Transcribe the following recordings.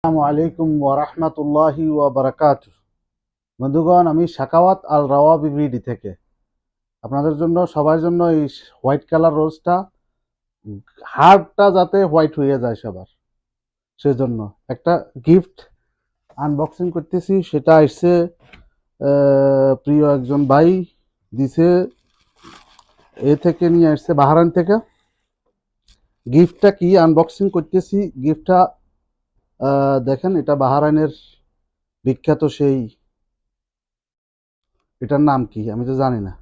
আসসালামু আলাইকুম ওয়া রাহমাতুল্লাহি ওয়া বারাকাতুহু। বন্ধুগণ, আমি সাখাওয়াত আল রাওয়া বিবিডি থেকে আপনাদের জন্য সবার জন্য এই হোয়াইট কালার রোজটা হার্টটা যাতে হোয়াইট হয়ে যায় সবার, সেজন্য একটা গিফট আনবক্সিং করতেছি। সেটা আসছে প্রিয় একজন ভাই দিছে, এ থেকে নিয়ে আসছে বাহারাইন থেকে। গিফটটা কি আনবক্সিং করতেছি, গিফটটা দেখেন, এটা বাহারাইনের বিখ্যাত সেই, এটার নাম কি আমি তো জানি না।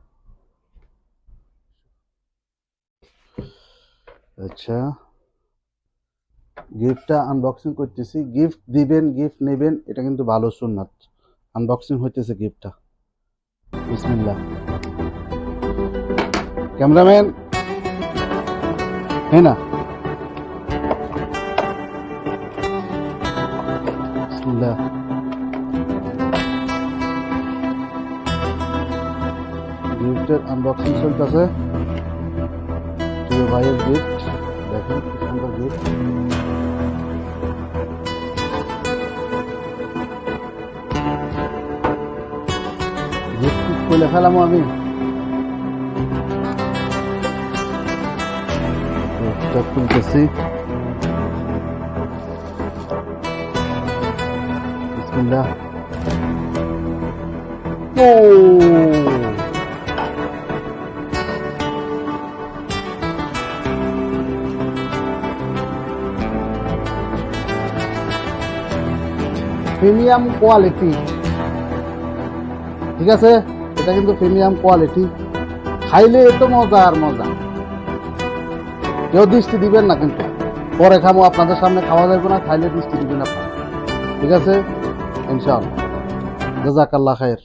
আচ্ছা, গিফটটা আনবক্সিং করতেছি। গিফট দিবেন, গিফট নেবেন, এটা কিন্তু ভালো সুন্নাত। আনবক্সিং হইতেছে গিফটটা। বিসমিল্লাহ। ক্যামেরাম্যান, হ্যাঁ না, বিসমিল্লাহ। গিফটের আনবক্সিং চলতেছে। প্রিয় ভাইয়ের গিফট, দেখেন কি সুন্দর গিফট। গিফট খুলে ফেলাম আমি। গিফটটা খুলতেছি। বিসমিল্লাহ। ও প্রিমিয়াম কোয়ালিটি, ঠিক আছে, এটা কিন্তু প্রিমিয়াম কোয়ালিটি। খাইলে এত মজা আর মজা, কেউ দৃষ্টি দিবেন না কিন্তু। পরে খামো, আপনাদের সামনে খাওয়া যাবে না, খাইলে দৃষ্টি দিবেন আপনারা, ঠিক আছে ইনশাআল্লাহ। জাযাকাল্লাহ খায়ের।